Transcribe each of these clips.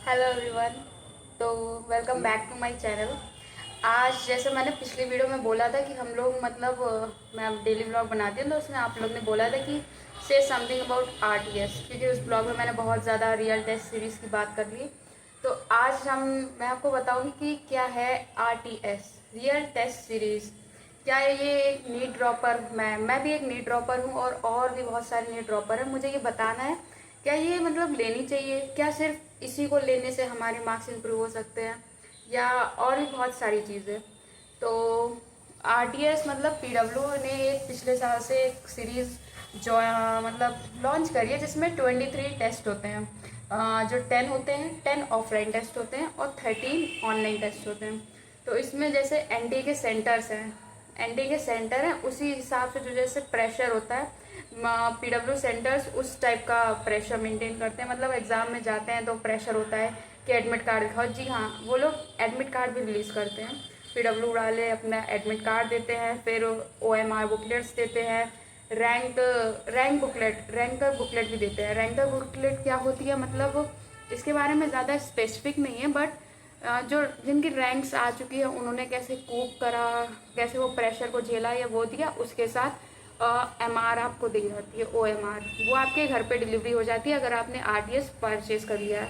Hello everyone. तो welcome back to my channel. आज जैसे मैंने पिछली वीडियो में बोला था कि हम लोग मैं अब डेली ब्लॉग बनाती हूँ, तो उसमें आप लोग ने बोला था कि से समथिंग अबाउट आरटीएस, क्योंकि उस ब्लॉग में मैंने बहुत ज़्यादा रियल टेस्ट सीरीज़ की बात कर ली। तो आज मैं आपको बताऊँगी कि क्या है आरटीएस, रियल टेस्ट सीरीज़। क्या है ये एक नीट ड्रॉपर, मैं भी एक नीट ड्रॉपर हूँ और भी बहुत सारे नीट ड्रॉपर हैं। मुझे ये बताना है क्या ये लेनी चाहिए, क्या सिर्फ इसी को लेने से हमारे मार्क्स इंप्रूव हो सकते हैं या और भी बहुत सारी चीज़ें। तो आरटीएस पीडब्ल्यू ने एक पिछले साल से एक सीरीज़ जो लॉन्च करी है, जिसमें 23 टेस्ट होते हैं। जो 10 होते हैं, 10 ऑफलाइन टेस्ट होते हैं और 13 ऑनलाइन टेस्ट होते हैं। तो इसमें जैसे एनडी के सेंटर्स हैं, एनडी के सेंटर हैं, उसी हिसाब से जो जैसे प्रेशर होता है, पीडब्ल्यू सेंटर्स उस टाइप का प्रेशर मेंटेन करते हैं। एग्ज़ाम में जाते हैं तो प्रेशर होता है कि एडमिट कार्ड दिखाओ। जी हाँ, वो लोग एडमिट कार्ड भी रिलीज़ करते हैं। पीडब्ल्यू वाले अपना एडमिट कार्ड देते हैं, फिर ओएमआर बुकलेट्स देते हैं, रैंकर बुकलेट भी देते हैं। रैंकर बुकलेट क्या होती है, इसके बारे में ज़्यादा स्पेसिफिक नहीं है, बट जो जिनकी रैंक्स आ चुकी है उन्होंने कैसे कूप करा, कैसे वो प्रेशर को झेला या वो दिया, उसके साथ एमआर आपको दी जाती है। ओएमआर वो आपके घर पे डिलीवरी हो जाती है अगर आपने आरटीएस परचेज कर लिया है।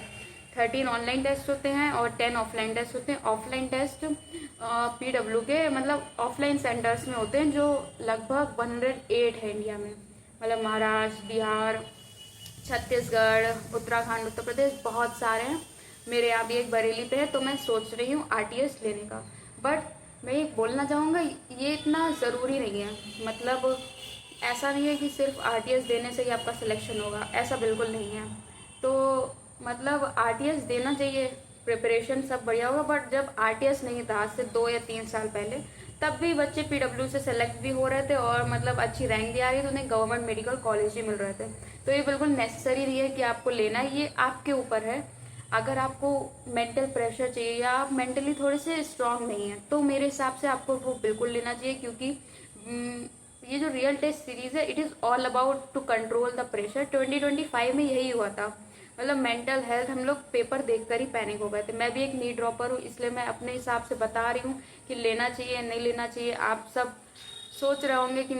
13 ऑनलाइन टेस्ट होते हैं और 10 ऑफलाइन टेस्ट होते हैं। ऑफलाइन टेस्ट पीडब्ल्यू के ऑफलाइन सेंटर्स में होते हैं, जो लगभग 108 है इंडिया में। महाराष्ट्र, बिहार, छत्तीसगढ़, उत्तराखंड, उत्तर प्रदेश, बहुत सारे हैं। मेरे यहाँ भी एक बरेली पे है, तो मैं सोच रही हूँ आरटीएस लेने का। बट मैं ये बोलना चाहूँगा, ये इतना ज़रूरी नहीं है। ऐसा नहीं है कि सिर्फ आरटीएस देने से ही आपका सिलेक्शन होगा, ऐसा बिल्कुल नहीं है। तो आरटीएस देना चाहिए, प्रिपरेशन सब बढ़िया होगा। बट जब आरटीएस नहीं था, आज से 2 या 3 साल पहले, तब भी बच्चे पीडब्ल्यू से सेलेक्ट भी हो रहे थे और अच्छी रैंक भी आ रही थी, उन्हें गवर्नमेंट मेडिकल कॉलेज ही मिल रहे थे। तो ये बिल्कुल नेसेसरी नहीं है कि आपको लेना है, ये आपके ऊपर है। अगर आपको मेंटल प्रेशर चाहिए या आप मेंटली थोड़े से स्ट्रांग नहीं है, तो मेरे हिसाब से आपको वो बिल्कुल लेना चाहिए, क्योंकि ये जो रियल टेस्ट सीरीज है, it is all about to control the pressure. 2025 में यही हुआ था। मेंटल हेल्थ, हम लोग पेपर देखकर ही पैनिक हो गए थे। मैं भी एक नीट ड्रॉपर हूँ, इसलिए मैं अपने हिसाब से बता रही हूँ कि लेना चाहिए नहीं लेना चाहिए। आप सब सोच रहे होंगे कि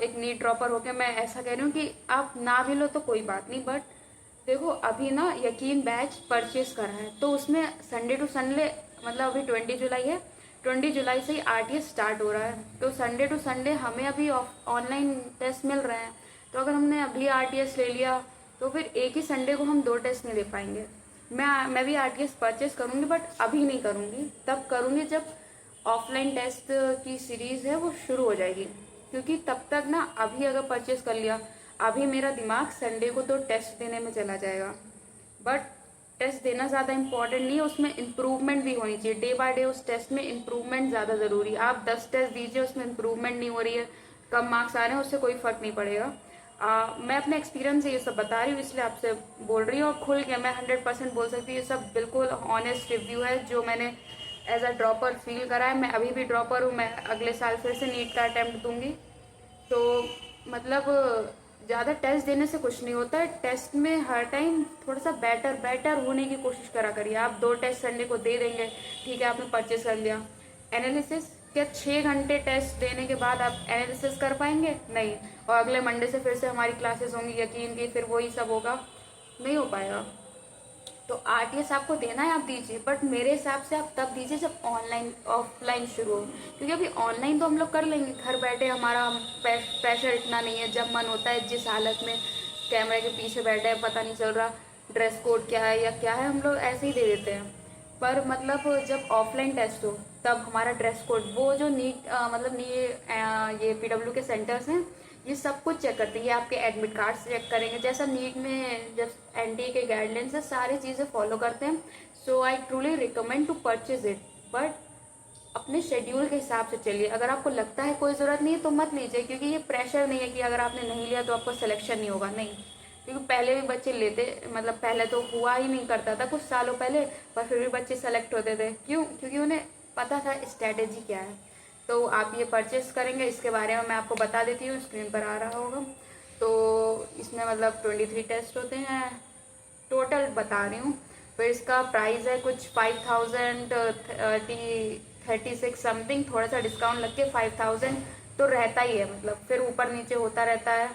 एक नीट ड्रॉपर होकर मैं ऐसा कह रही हूँ कि आप ना भी लो तो कोई बात नहीं। बट देखो, अभी ना यकीन बैच परचेज करा है, तो उसमें संडे टू संडे, अभी 20 जुलाई है, 20 जुलाई से ही आरटीएस स्टार्ट हो रहा है। तो संडे टू संडे हमें अभी ऑनलाइन टेस्ट मिल रहे हैं। तो अगर हमने अभी आरटीएस ले लिया, तो फिर एक ही संडे को हम 2 टेस्ट नहीं दे पाएंगे। मैं भी आरटीएस परचेज करूँगी, बट अभी नहीं करूँगी, तब करूँगी जब ऑफलाइन टेस्ट की सीरीज़ है वो शुरू हो जाएगी। क्योंकि तब तक ना, अभी अगर परचेज कर लिया, अभी मेरा दिमाग संडे को तो टेस्ट देने में चला जाएगा। बट टेस्ट देना ज़्यादा इम्पॉर्टेंट नहीं है, उसमें इम्प्रूवमेंट भी होनी चाहिए। डे बाय डे उस टेस्ट में इम्प्रूवमेंट ज़्यादा ज़रूरी है। आप 10 टेस्ट दीजिए, उसमें इम्प्रूवमेंट नहीं हो रही है, कम मार्क्स आ रहे हैं, उससे कोई फ़र्क नहीं पड़ेगा। मैं अपने एक्सपीरियंस से ये सब बता रही हूँ, इसलिए आपसे बोल रही हूँ। और खुल के मैं 100% बोल सकती हूँ, ये सब बिल्कुल ऑनेस्ट रिव्यू है जो मैंने एज अ ड्रॉपर फील करा है। मैं अभी भी ड्रॉपर हूँ, मैं अगले साल फिर से नीट का अटैम्प्ट दूंगी। तो ज़्यादा टेस्ट देने से कुछ नहीं होता है। टेस्ट में हर टाइम थोड़ा सा बेटर होने की कोशिश करा करिए। आप 2 टेस्ट संडे को दे देंगे, ठीक है, आपने परचेस कर लिया। एनालिसिस, क्या 6 घंटे टेस्ट देने के बाद आप एनालिसिस कर पाएंगे? नहीं। और अगले मंडे से फिर से हमारी क्लासेस होंगी, यकीन की फिर वही सब होगा, नहीं हो पाएगा। तो आरटीएस आपको देना है, आप दीजिए, बट मेरे हिसाब से आप तब दीजिए जब ऑफलाइन शुरू हो। क्योंकि अभी ऑनलाइन तो हम लोग कर लेंगे घर बैठे, हमारा प्रेशर इतना नहीं है। जब मन होता है, जिस हालत में कैमरे के पीछे बैठे हैं, पता नहीं चल रहा ड्रेस कोड क्या है या क्या है, हम लोग ऐसे ही दे देते हैं। पर जब ऑफलाइन टेस्ट हो, तब हमारा ड्रेस कोड, वो जो नीट ये पीडब्ल्यू के सेंटर्स हैं, ये सब कुछ चेक करते हैं। ये आपके एडमिट कार्ड चेक करेंगे, जैसा नीट में जब एनटीए के गाइडलाइंस है, सारी चीज़ें फॉलो करते हैं। So I truly recommend to purchase it. But अपने शेड्यूल के हिसाब से चलिए। अगर आपको लगता है कोई ज़रूरत नहीं है तो मत लीजिए, क्योंकि ये प्रेशर नहीं है कि अगर आपने नहीं लिया तो आपको सिलेक्शन नहीं होगा, नहीं। क्योंकि पहले भी बच्चे लेते, पहले तो हुआ ही नहीं करता था कुछ सालों पहले, पर फिर भी बच्चे सेलेक्ट होते थे। क्यों? क्योंकि उन्हें पता था स्ट्रैटेजी क्या है। तो आप ये परचेस करेंगे, इसके बारे में मैं आपको बता देती हूँ, स्क्रीन पर आ रहा होगा। तो इसमें 23 टेस्ट होते हैं टोटल। नॉर्मल बता रही हूँ। फिर इसका प्राइस है कुछ 5036 समथिंग, थोड़ा सा डिस्काउंट लग के 5000 तो रहता ही है, मतलब फिर ऊपर नीचे होता रहता है।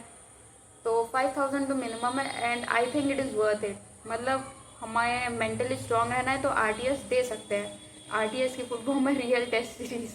तो 5000 तो मिनिमम है and I think it is worth it. मतलब हमें मेंटली स्ट्रांग रहना है तो RTS दे सकते हैं। RTS की फुल फॉर्म है रियल टेस्ट सीरीज,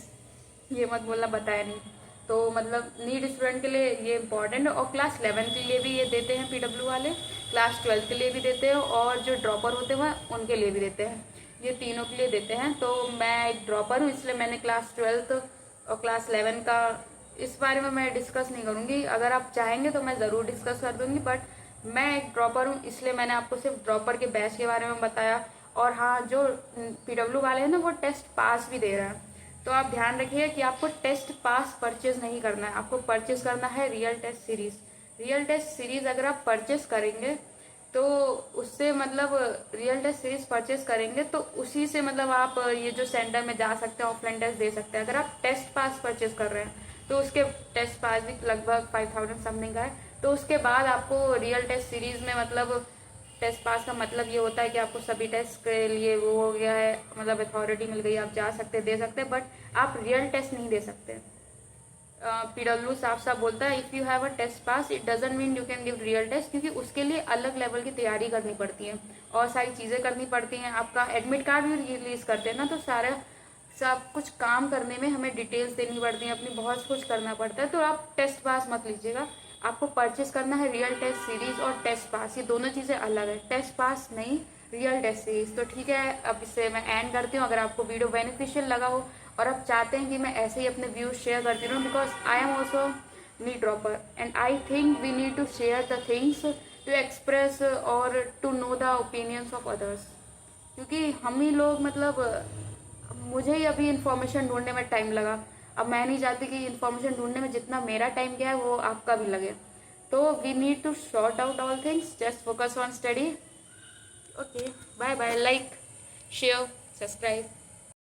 ये मत बोलना बताया नहीं। तो मतलब नीट स्टूडेंट के लिए ये इंपॉर्टेंट है, और क्लास 11 के लिए भी ये देते हैं PW वाले, क्लास 12 के लिए भी देते हैं, और जो ड्रॉपर होते हैं उनके लिए भी देते हैं, ये तीनों के लिए देते हैं। तो मैं एक ड्रॉपर हूँ, इसलिए मैंने क्लास 12 और क्लास 11 का इस बारे में मैं डिस्कस नहीं करूँगी। अगर आप चाहेंगे तो मैं ज़रूर डिस्कस कर दूँगी, बट मैं एक ड्रॉपर हूँ इसलिए मैंने आपको सिर्फ ड्रॉपर के बैच के बारे में बताया। और हाँ, जो PW वाले हैं ना वो टेस्ट पास भी दे रहे हैं, तो आप ध्यान रखिए कि आपको टेस्ट पास परचेज नहीं करना है, आपको परचेज करना है real test series. Real test series अगर आप परचेज करेंगे तो उससे मतलब रियल टेस्ट सीरीज परचेज करेंगे तो उसी से मतलब आप ये जो सेंटर में जा सकते हैं, ऑफलाइन टेस्ट दे सकते हैं। अगर आप टेस्ट पास परचेज कर रहे हैं तो उसके टेस्ट पास भी लगभग 5000 समथिंग का है। तो उसके बाद आपको रियल टेस्ट सीरीज में मतलब टेस्ट पास का मतलब ये होता है कि आपको सभी टेस्ट के लिए वो हो गया है, मतलब अथॉरिटी मिल गई, आप जा सकते दे सकते हैं, बट आप रियल टेस्ट नहीं दे सकते। PW साफ साफ बोलता है if you have a test pass it doesn't mean you can give real test, क्योंकि उसके लिए अलग लेवल की तैयारी करनी पड़ती है और सारी चीज़ें करनी पड़ती हैं। आपका एडमिट कार्ड भी रिलीज़ करते हैं ना, तो सारा सब कुछ काम करने में हमें डिटेल्स देनी पड़ती हैं, अपनी बहुत कुछ करना पड़ता है। तो आप टेस्ट पास मत लीजिएगा, आपको परचेस करना है रियल टेस्ट सीरीज और टेस्ट पास, ये दोनों चीज़ें अलग है, टेस्ट पास नहीं रियल टेस्ट सीरीज। तो ठीक है, अब इससे मैं एंड करती हूँ। अगर आपको वीडियो बेनिफिशियल लगा हो और आप चाहते हैं कि मैं ऐसे ही अपने व्यूज शेयर करती रहूँ, because I am also NEET dropper and I think we need to share the things to express or to know the opinions of others, क्योंकि हम ही लोग मतलब मुझे ही अभी इन्फॉर्मेशन ढूंढने में टाइम लगा, अब मैं नहीं चाहती कि इन्फॉर्मेशन ढूंढने में जितना मेरा टाइम गया है वो आपका भी लगे। तो we need to sort out all things, just focus on study. Okay, bye bye, like share subscribe.